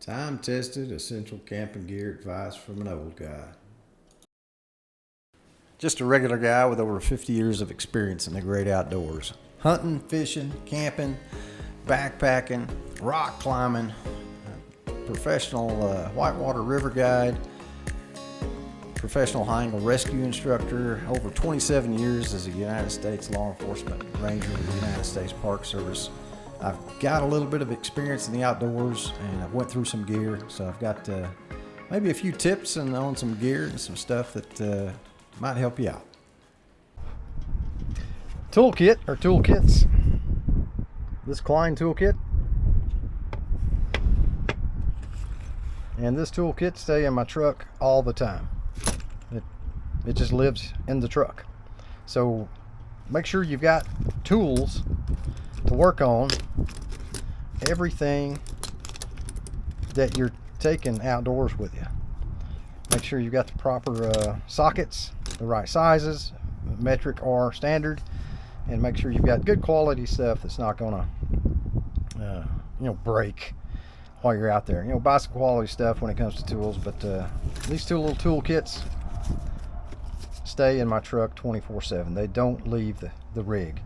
Time-tested, essential camping gear advice from an old guy. Just a regular guy with over 50 years of experience in the great outdoors. Hunting, fishing, camping, backpacking, rock climbing, professional whitewater river guide, professional high angle rescue instructor, over 27 years as a United States law enforcement ranger with the United States Park Service. I've got a little bit of experience in the outdoors, and I've went through some gear, so I've got maybe a few tips on some gear and some stuff that might help you out. Toolkit or toolkits. This Klein toolkit. And this toolkit stay in my truck all the time. It just lives in the truck. So make sure you've got tools to work on everything that you're taking outdoors with you. Make sure you've got the proper sockets, the right sizes, metric or standard, and make sure you've got good quality stuff that's not gonna break while you're out there. Buy some quality stuff when it comes to tools, but these two little tool kits stay in my truck 24/7. They don't leave the rig.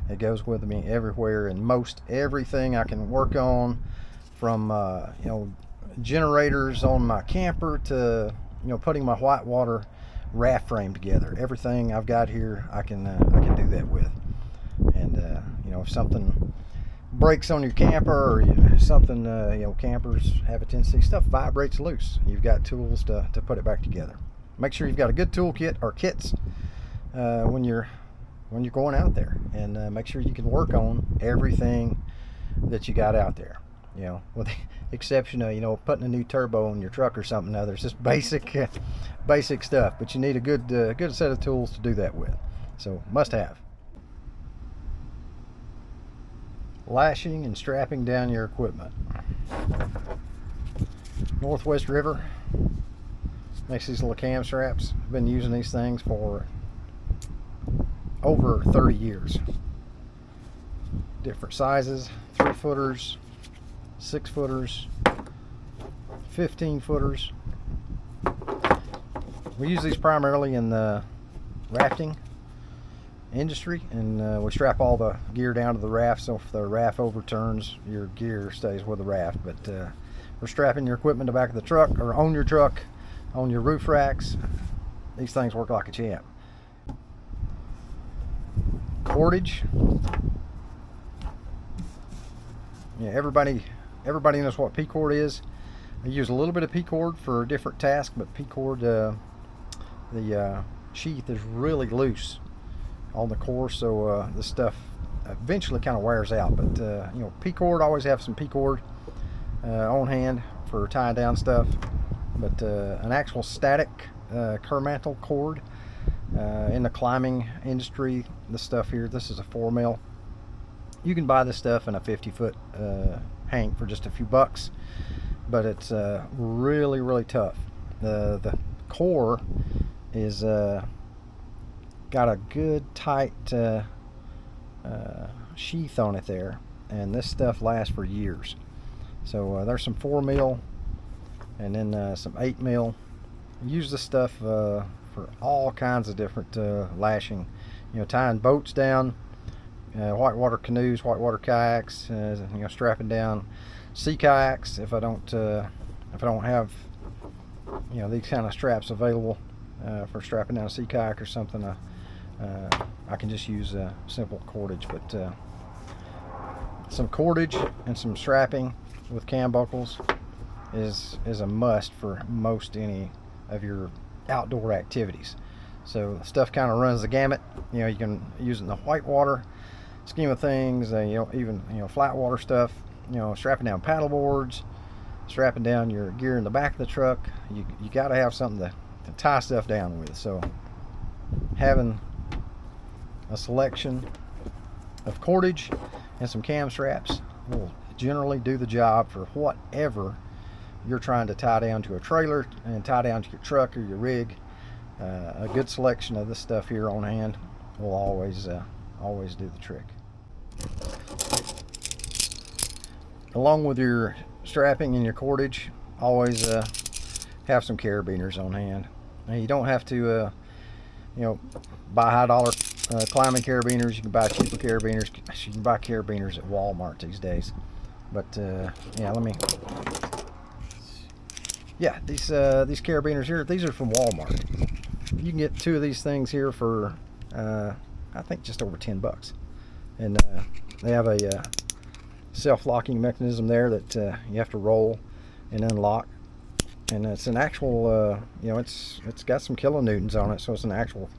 It goes with me everywhere, and most everything I can work on, from generators on my camper to putting my whitewater raft frame together. Everything I've got here I can do that with. And if something breaks on your camper, or something, campers have a tendency, stuff vibrates loose, you've got tools to put it back together. Make sure you've got a good toolkit or kits when you're going out there, and make sure you can work on everything that you got out there, with the exception of putting a new turbo on your truck or something. Now, there's just basic stuff, but you need a good set of tools to do that with. So must have. Lashing and strapping down your equipment. Northwest River makes these little cam straps. I've been using these things for over 30 years. Different sizes: 3-footers, 6-footers, 15-footers. We use these primarily in the rafting industry, and we strap all the gear down to the raft, so if the raft overturns, your gear stays with the raft. But for strapping your equipment to the back of the truck, or on your truck, on your roof racks, these things work like a champ. Cordage. Everybody knows what P-cord is. I use a little bit of P-cord for different tasks, but P-cord, the sheath is really loose on the core, so this stuff eventually kind of wears out. But P-cord, always have some P-cord on hand for tying down stuff. But an actual static Kermantle cord, in the climbing industry, this stuff here, this is a 4mm. You can buy this stuff in a 50-foot hank for just a few bucks, but it's really tough. The core is got a good tight sheath on it there, and this stuff lasts for years. So there's some 4mm, and then some 8mm. Use this stuff for all kinds of different lashing. Tying boats down, whitewater canoes, whitewater kayaks, strapping down sea kayaks. If I don't have these kind of straps available for strapping down a sea kayak or something, I can just use simple cordage. But some cordage and some strapping with cam buckles is a must for most any of your outdoor activities. So stuff kind of runs the gamut. You can use it in the whitewater scheme of things, even flat water stuff, strapping down paddle boards, strapping down your gear in the back of the truck. You got to have something to tie stuff down with. So having a selection of cordage and some cam straps will generally do the job for whatever you're trying to tie down to a trailer and tie down to your truck or your rig. A good selection of this stuff here on hand will always do the trick. Along with your strapping and your cordage, always have some carabiners on hand. Now, you don't have to buy high dollar climbing carabiners. You can buy cheaper carabiners. You can buy carabiners at Walmart these days. But these carabiners here, these are from Walmart. You can get 2 of these things here for I think just over $10, and they have a self-locking mechanism there that you have to roll and unlock, and it's an actual it's got some kilonewtons on it, so it's an actual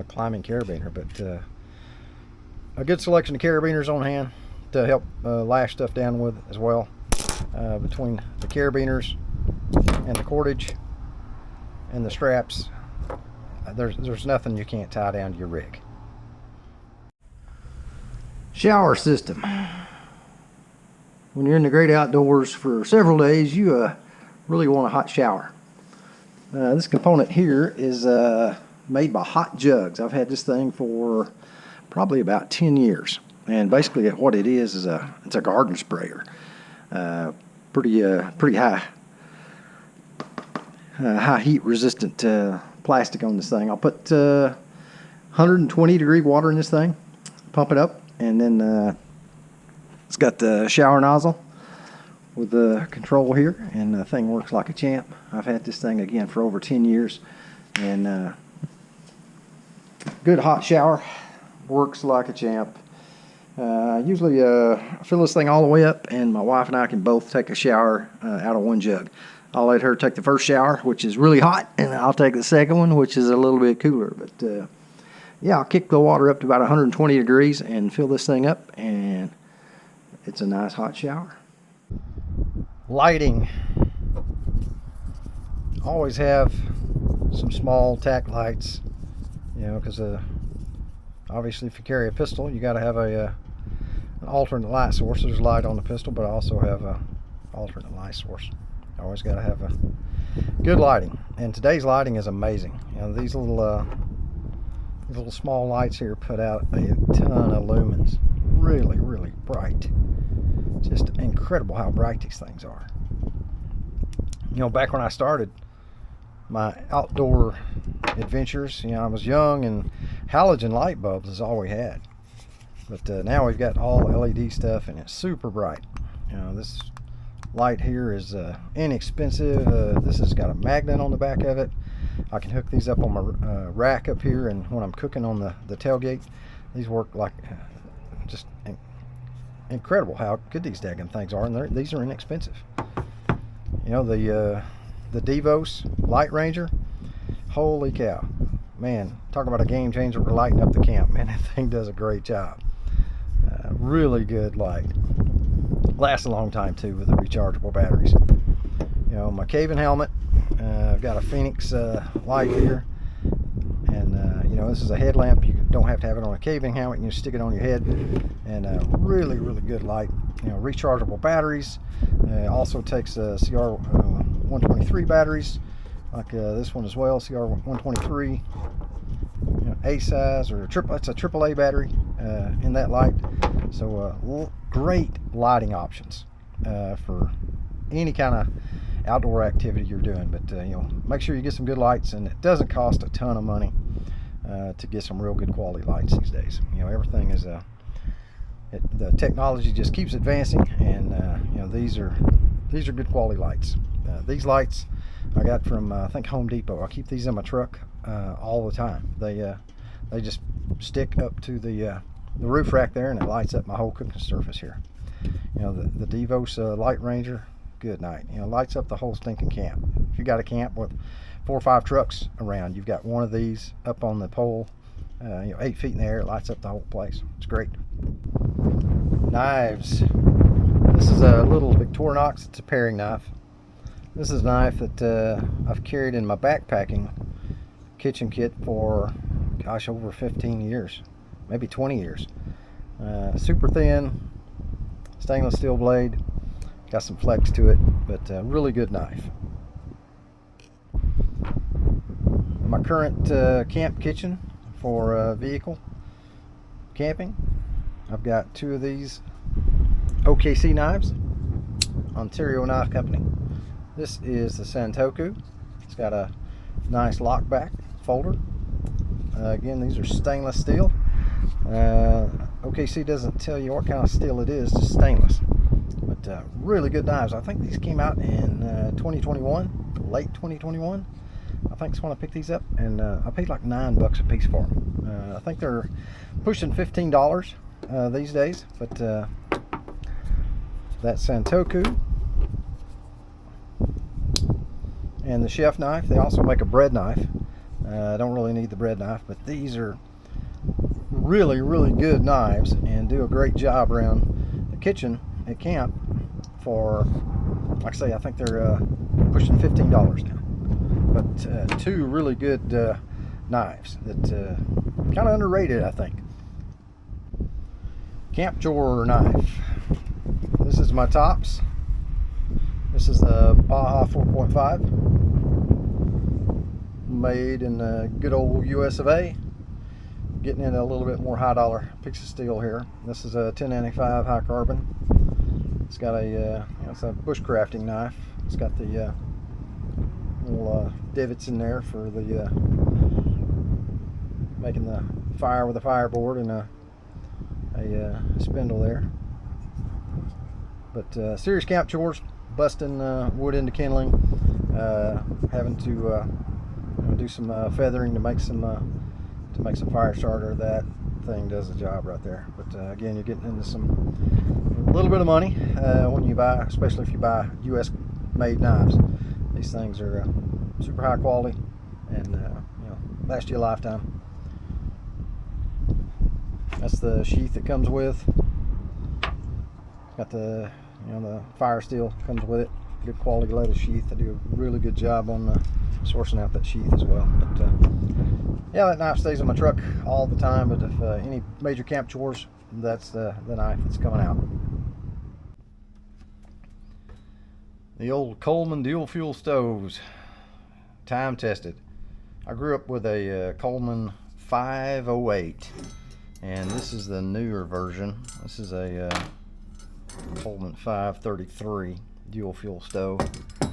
climbing carabiner. But a good selection of carabiners on hand to help lash stuff down with as well. Between the carabiners and the cordage and the straps, there's nothing you can't tie down to your rig. Shower system. When you're in the great outdoors for several days, you really want a hot shower. This component here is made by Hot Jugs. I've had this thing for probably about 10 years. And basically what it is it's a garden sprayer. Pretty high heat resistant plastic on this thing. I'll put 120 degree water in this thing, pump it up, and then it's got the shower nozzle with the control here, and the thing works like a champ. I've had this thing again for over 10 years, and good hot shower, works like a champ. Usually fill this thing all the way up, and my wife and I can both take a shower out of one jug. I'll let her take the first shower, which is really hot, and I'll take the second one, which is a little bit cooler. But yeah, I'll kick the water up to about 120 degrees and fill this thing up, and it's a nice hot shower. Lighting. Always have some small tack lights, because obviously if you carry a pistol, you got to have an alternate light source. There's light on the pistol, but I also have an alternate light source. Always got to have a good lighting, and today's lighting is amazing. These little small lights here put out a ton of lumens. Really, really bright. Just incredible how bright these things are. Back when I started my outdoor adventures, I was young, and halogen light bulbs is all we had. But now we've got all LED stuff, and it's super bright. This light here is inexpensive. This has got a magnet on the back of it. I can hook these up on my rack up here, and when I'm cooking on the tailgate, these work like just incredible how good these daggum things are, and these are inexpensive. The Devos Light Ranger, holy cow, man, talk about a game changer for lighting up the camp. Man, that thing does a great job. Really good light. Lasts a long time too with the rechargeable batteries. My caving helmet, I've got a Phoenix light here, and this is a headlamp. You don't have to have it on a caving helmet. You can stick it on your head, and really, really good light. Rechargeable batteries. Also takes CR 123 batteries, like this one as well, CR 123. A size or it's a AAA battery in that light. So great lighting options for any kind of outdoor activity you're doing. But make sure you get some good lights, and it doesn't cost a ton of money to get some real good quality lights these days. Everything is the technology just keeps advancing, and these are good quality lights. These lights I got from I think Home Depot. I keep these in my truck all the time. They just stick up to the roof rack there, and it lights up my whole cooking surface here. The Devos Light Ranger, good night. Lights up the whole stinking camp. If you got a camp with 4 or 5 trucks around, you've got one of these up on the pole, 8 feet in the air. It lights up the whole place. It's great. Knives. This is a little Victorinox. It's a paring knife. This is a knife that I've carried in my backpacking kitchen kit for, gosh, over 15 years, maybe 20 years. Super thin, stainless steel blade, got some flex to it, but really good knife. My current camp kitchen for vehicle camping, I've got 2 of these OKC knives. Ontario Knife Company. This is the Santoku. It's got a nice lockback folder. Again, these are stainless steel. OKC doesn't tell you what kind of steel it is, just stainless. But really good knives. I think these came out in 2021, late 2021. I think it's when I picked these up, and I paid like $9 a piece for them. I think they're pushing $15 these days, but that Santoku and the chef knife. They also make a bread knife. I don't really need the bread knife, but these are really good knives and do a great job around the kitchen at camp for, like I say, I think they're pushing $15 now. But two really good knives that kind of underrated, I think. Camp Chore knife. This is my tops. This is the Baja 4.5, made in the good old US of A. Getting into a little bit more high dollar piece of steel here. This is a 1095 high carbon. It's got a it's a bushcrafting knife. It's got the little divots in there for the making the fire with a fireboard, and a spindle there. But serious camp chores, busting wood into kindling, having to do some feathering to make some fire starter. That thing does the job right there. But again, you're getting into a little bit of money when you buy, especially if you buy U.S. made knives. These things are super high quality and last you a lifetime. That's the sheath it comes with. Got the the fire steel comes with it. Good quality leather sheath. They do a really good job on sourcing out that sheath as well. But yeah, that knife stays in my truck all the time. But if any major camp chores, that's the knife that's coming out. The old Coleman dual fuel stoves, time tested. I grew up with a Coleman 508, and this is the newer version. This is a Coleman 533 dual fuel stove. I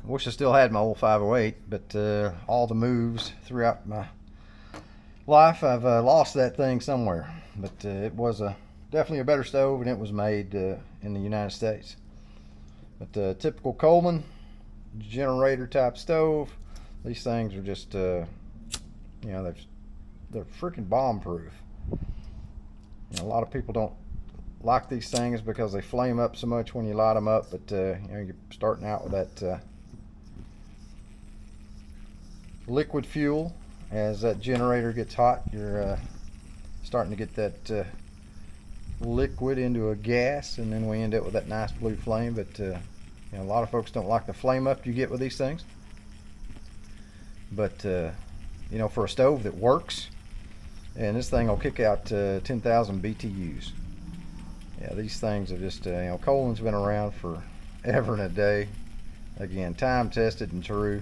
wish I still had my old 508, but all the moves throughout my life, I've lost that thing somewhere. But it was definitely a better stove, and it was made in the United States. But the typical Coleman generator type stove, these things are just they're freaking bomb proof. A lot of people don't like these things because they flame up so much when you light them up, but you're starting out with that liquid fuel. As that generator gets hot, you're starting to get that liquid into a gas, and then we end up with that nice blue flame. But a lot of folks don't like the flame up you get with these things. But for a stove that works, and this thing will kick out 10,000 BTUs. Yeah, these things are just Coleman's been around forever and a day. Again, time tested and true.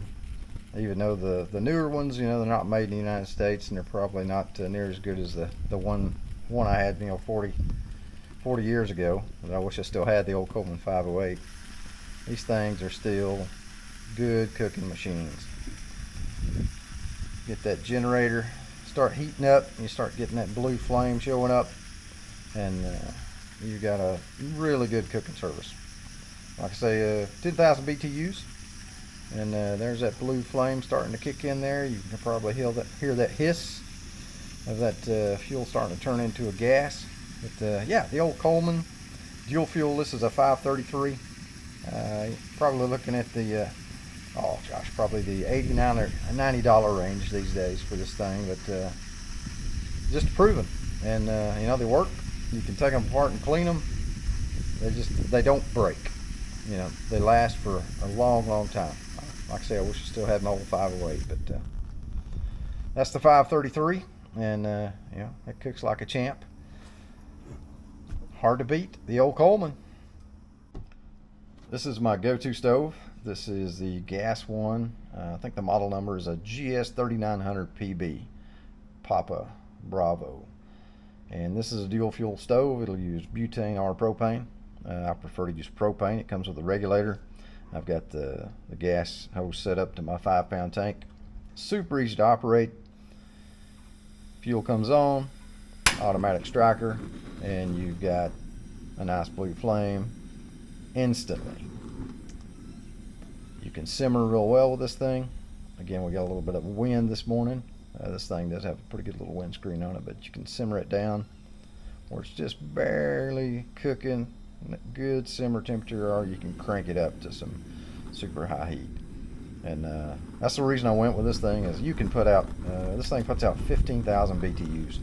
Even though the newer ones, they're not made in the United States, and they're probably not near as good as the one I had 40 years ago. But I wish I still had the old Coleman 508. These things are still good cooking machines. Get that generator, start heating up, and you start getting that blue flame showing up, and you got a really good cooking service. Like I say, 10,000 BTUs, and there's that blue flame starting to kick in there. You can probably hear that hiss of that fuel starting to turn into a gas. But yeah, the old Coleman dual fuel. This is a 533. Probably looking at the probably the $89 or $90 range these days for this thing. But just proven, and they work. You can take them apart and clean them. They don't break. They last for a long time. Like I say, I wish I still had my old 508, but that's the 533, and it cooks like a champ. Hard to beat, the old Coleman. This is my go-to stove. This is the gas one. I think the model number is a GS3900 PB, Papa Bravo. And this is a dual fuel stove. It'll use butane or propane. I prefer to use propane. It comes with a regulator. I've got the gas hose set up to my 5-pound tank. Super easy to operate. Fuel comes on, automatic striker, and you've got a nice blue flame instantly. You can simmer real well with this thing. Again, we got a little bit of wind this morning. This thing does have a pretty good little windscreen on it, but you can simmer it down where it's just barely cooking, good simmer temperature, or you can crank it up to some super high heat. And that's the reason I went with this thing, is you can put out, this thing puts out 15,000 BTUs.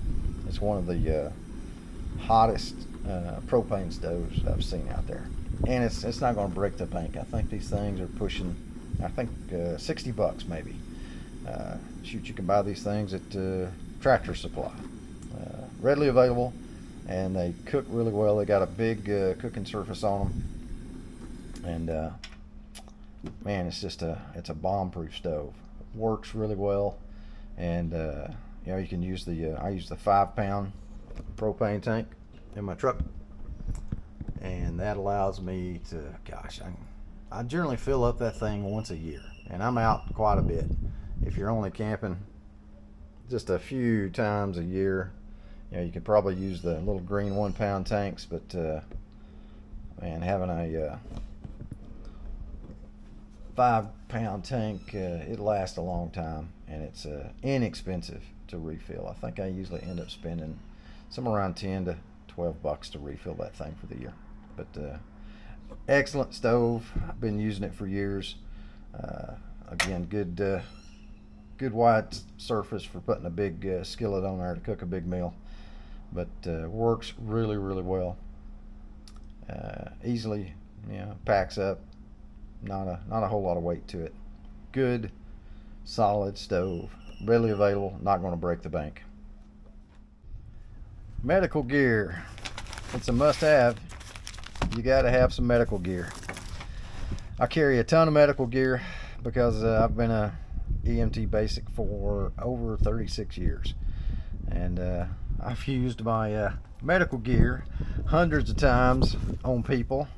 It's one of the hottest propane stoves I've seen out there. And it's not going to break the bank. I think these things are pushing, I think, $60 maybe. Shoot, you can buy these things at Tractor Supply. Readily available, and they cook really well. They got a big cooking surface on them. And man, it's a bomb-proof stove. It works really well. And you know, you can use I use the 5-pound propane tank in my truck, and that allows me to, gosh, I generally fill up that thing once a year, and I'm out quite a bit. If you're only camping just a few times a year, you know, you could probably use the little green 1-pound tanks, but man, having a 5-pound tank, it lasts a long time, and it's inexpensive to refill. I think I usually end up spending somewhere around $10 to $12 to refill that thing for the year. But excellent stove. I've been using it for years. Again, good wide surface for putting a big skillet on there to cook a big meal. But works really, really well. Easily, you know, packs up. Not a whole lot of weight to it. Good, solid stove. Readily available. Not going to break the bank. Medical gear. It's a must-have. You got to have some medical gear. I carry a ton of medical gear because I've been a EMT basic for over 36 years, and I've used my medical gear hundreds of times on people,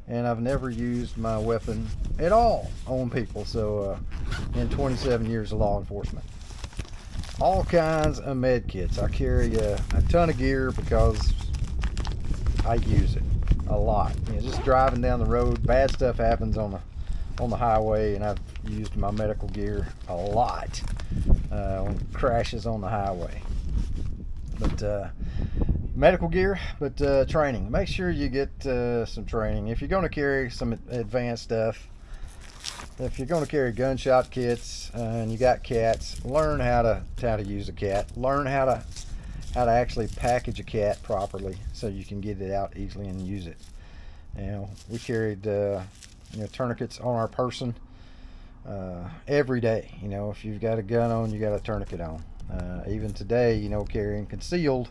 and I've never used my weapon at all on people. So in 27 years of law enforcement, all kinds of med kits. I carry a ton of gear because I use it a lot. You know, just driving down the road, bad stuff happens on the highway, and I've used my medical gear a lot on crashes on the highway. But medical gear, but training. Make sure you get some training. If you're going to carry some advanced stuff, if you're going to carry gunshot kits and you got cats, learn how to use a cat. Learn how to actually package a cat properly so you can get it out easily and use it. You know, we carried tourniquets on our person every day. You know, if you've got a gun on, you got a tourniquet on. Even today, you know, carrying concealed,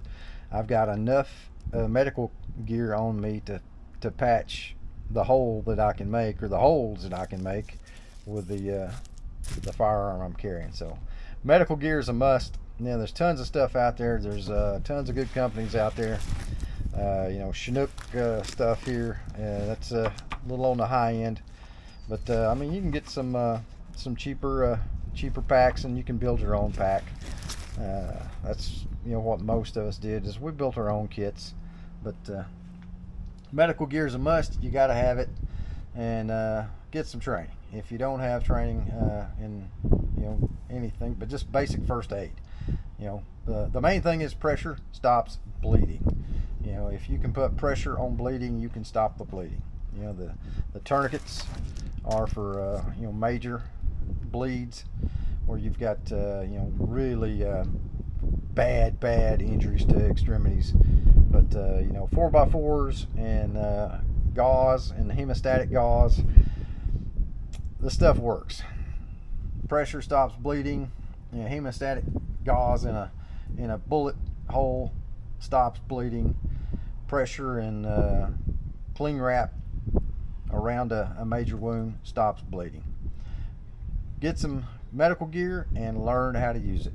I've got enough medical gear on me to patch the hole that I can make, or the holes that I can make with the firearm I'm carrying. So medical gear is a must. You know, there's tons of stuff out there. There's tons of good companies out there. You know, Chinook stuff here. That's a little on the high end, but I mean, you can get some cheaper packs, and you can build your own pack. That's, you know, what most of us did, is we built our own kits. But medical gear is a must. You got to have it, and get some training. If you don't have training in, you know, anything but just basic first aid, you know, the main thing is pressure stops bleeding. You know, if you can put pressure on bleeding, you can stop the bleeding. You know, the tourniquets are for you know, major bleeds where you've got you know, really bad injuries to extremities. But you know, 4x4s and gauze and hemostatic gauze, this stuff works. Pressure stops bleeding. You know, hemostatic gauze in a bullet hole stops bleeding. Pressure and cling wrap around a major wound stops bleeding. Get some medical gear and learn how to use it.